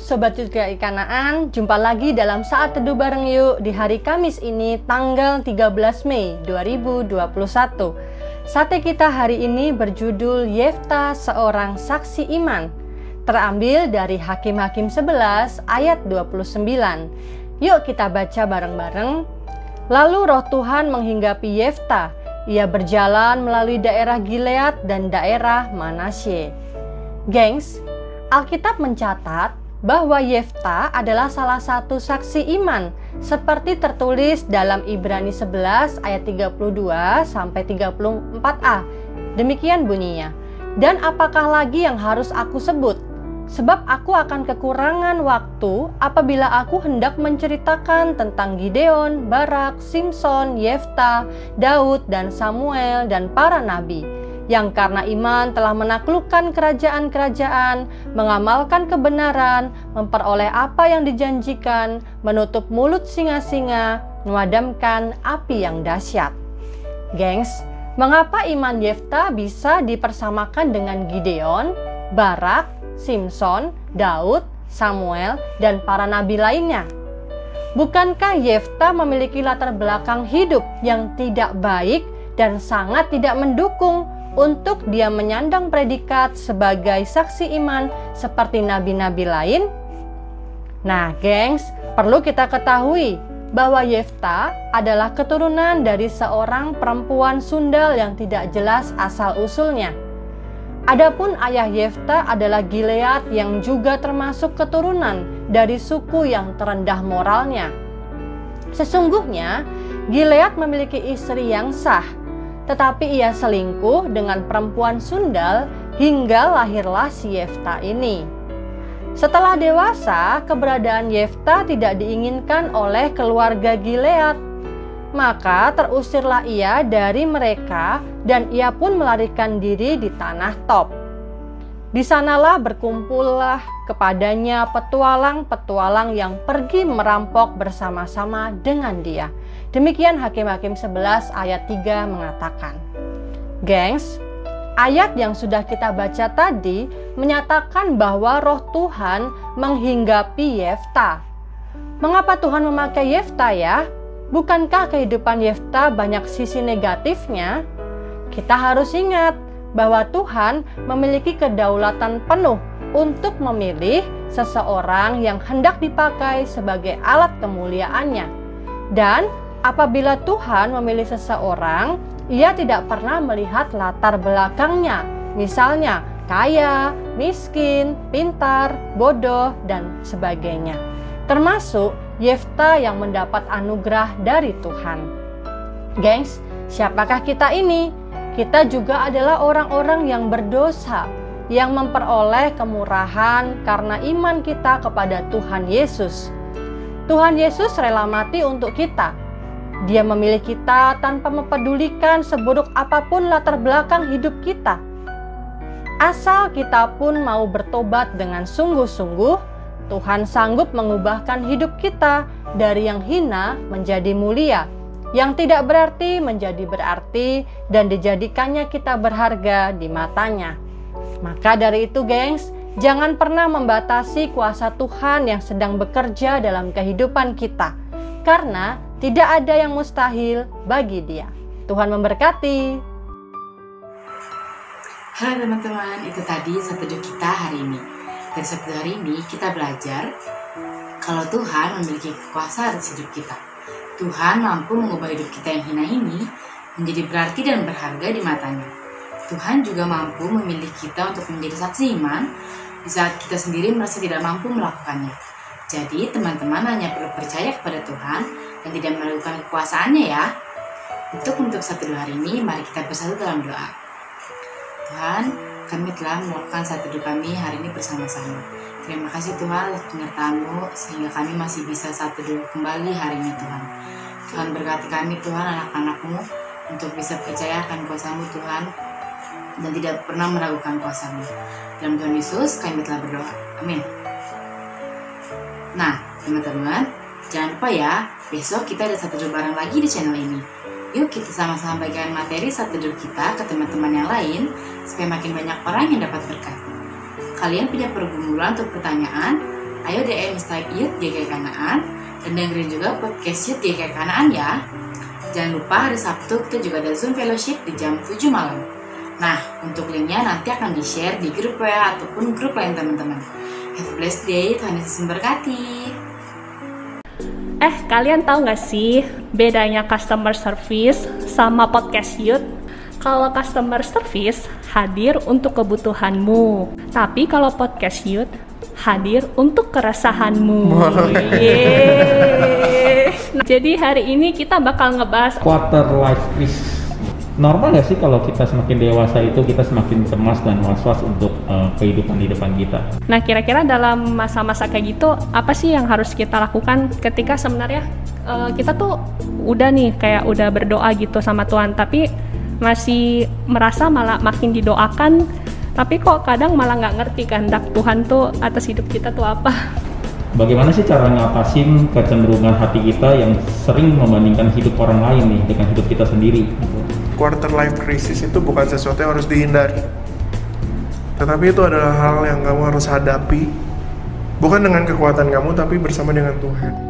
Sobat Juga Ikanaan, jumpa lagi dalam Saat Teduh Bareng Yuk di hari Kamis ini tanggal 13 Mei 2021. Sate kita hari ini berjudul Yefta Seorang Saksi Iman, terambil dari Hakim-Hakim 11 ayat 29. Yuk kita baca bareng-bareng. Lalu roh Tuhan menghinggapi Yefta. Ia berjalan melalui daerah Gilead dan daerah Manasye. Gengs, Alkitab mencatat bahwa Yefta adalah salah satu saksi iman seperti tertulis dalam Ibrani 11 ayat 32 sampai 34a. Demikian bunyinya. Dan apakah lagi yang harus aku sebut? Sebab aku akan kekurangan waktu apabila aku hendak menceritakan tentang Gideon, Barak, Simson, Yefta, Daud, dan Samuel, dan para nabi, yang karena iman telah menaklukkan kerajaan-kerajaan, mengamalkan kebenaran, memperoleh apa yang dijanjikan, menutup mulut singa-singa, memadamkan api yang dahsyat. Gengs, mengapa iman Yefta bisa dipersamakan dengan Gideon, Barak, Simson, Daud, Samuel, dan para nabi lainnya? Bukankah Yefta memiliki latar belakang hidup yang tidak baik dan sangat tidak mendukung untuk dia menyandang predikat sebagai saksi iman seperti nabi-nabi lain? Nah, gengs, perlu kita ketahui bahwa Yefta adalah keturunan dari seorang perempuan sundal yang tidak jelas asal-usulnya. Adapun ayah Yefta adalah Gilead yang juga termasuk keturunan dari suku yang terendah moralnya. Sesungguhnya, Gilead memiliki istri yang sah, tetapi ia selingkuh dengan perempuan sundal hingga lahirlah si Yefta ini. Setelah dewasa, keberadaan Yefta tidak diinginkan oleh keluarga Gilead. Maka terusirlah ia dari mereka dan ia pun melarikan diri di tanah Tob. Di sanalah berkumpullah kepadanya petualang-petualang yang pergi merampok bersama-sama dengan dia. Demikian Hakim-Hakim 11 ayat 3 mengatakan. Gengs, ayat yang sudah kita baca tadi menyatakan bahwa roh Tuhan menghinggapi Yefta. Mengapa Tuhan memakai Yefta ya? Bukankah kehidupan Yefta banyak sisi negatifnya? Kita harus ingat bahwa Tuhan memiliki kedaulatan penuh untuk memilih seseorang yang hendak dipakai sebagai alat kemuliaannya. Dan apabila Tuhan memilih seseorang, ia tidak pernah melihat latar belakangnya. Misalnya kaya, miskin, pintar, bodoh, dan sebagainya. Termasuk Yefta yang mendapat anugerah dari Tuhan. Gengs, siapakah kita ini? Kita juga adalah orang-orang yang berdosa, yang memperoleh kemurahan karena iman kita kepada Tuhan Yesus. Tuhan Yesus rela mati untuk kita. Dia memilih kita tanpa mempedulikan seburuk apapun latar belakang hidup kita. Asal kita pun mau bertobat dengan sungguh-sungguh, Tuhan sanggup mengubahkan hidup kita dari yang hina menjadi mulia, yang tidak berarti menjadi berarti, dan dijadikannya kita berharga di matanya. Maka dari itu, gengs, jangan pernah membatasi kuasa Tuhan yang sedang bekerja dalam kehidupan kita, karena tidak ada yang mustahil bagi Dia. Tuhan memberkati. Halo teman-teman, itu tadi Satu Teduh kita hari ini. Dari Sabtu hari ini kita belajar kalau Tuhan memiliki kekuasaan atas hidup kita. Tuhan mampu mengubah hidup kita yang hina ini menjadi berarti dan berharga di matanya. Tuhan juga mampu memilih kita untuk menjadi saksi iman di saat kita sendiri merasa tidak mampu melakukannya. Jadi teman-teman hanya perlu percaya kepada Tuhan dan tidak meragukan kekuasaannya ya. Untuk menutup Satu Teduh hari ini, mari kita bersatu dalam doa. Tuhan, kami telah melakukan Satu Teduh kami hari ini bersama-sama. Terima kasih Tuhan atas penyertaan-Mu sehingga kami masih bisa Satu Teduh kembali hari ini Tuhan. Tuhan berkati kami Tuhan, anak-anak-Mu, untuk bisa percaya akan kuasa-Mu Tuhan dan tidak pernah meragukan kuasa-Mu. Dalam Tuhan Yesus kami telah berdoa. Amin. Nah teman-teman, jangan lupa ya, besok kita ada Satu Teduh bareng lagi di channel ini. Yuk kita sama-sama bagikan materi Satu Teduh kita ke teman-teman yang lain supaya makin banyak orang yang dapat berkat. Kalian punya pergumulan untuk pertanyaan Ayo DM Instagram Youth GKI Kanaan dan dengerin juga podcast Youth GKI Kanaan ya. Jangan lupa hari Sabtu kita juga ada Zoom Fellowship di jam 7 malam. Nah, untuk linknya nanti akan di-share di grup WA ataupun grup lain teman-teman. Have a blessed day, Tuhan Yesus memberkati. Kalian tahu nggak sih bedanya customer service sama podcast youth? Kalau customer service hadir untuk kebutuhanmu, tapi kalau podcast youth hadir untuk keresahanmu. Nah, jadi hari ini kita bakal ngebahas quarter life crisis. Normal nggak sih kalau kita semakin dewasa itu kita semakin cemas dan was-was untuk kehidupan di depan kita? Nah, kira-kira dalam masa-masa kayak gitu, apa sih yang harus kita lakukan ketika sebenarnya kita tuh udah nih kayak udah berdoa gitu sama Tuhan, tapi masih merasa malah makin didoakan, tapi kok kadang malah nggak ngerti kehendak Tuhan tuh atas hidup kita tuh apa? Bagaimana sih cara ngatasin kecenderungan hati kita yang sering membandingkan hidup orang lain nih dengan hidup kita sendiri? Quarter life crisis itu bukan sesuatu yang harus dihindari, tetapi itu adalah hal yang kamu harus hadapi, bukan dengan kekuatan kamu, tapi bersama dengan Tuhan.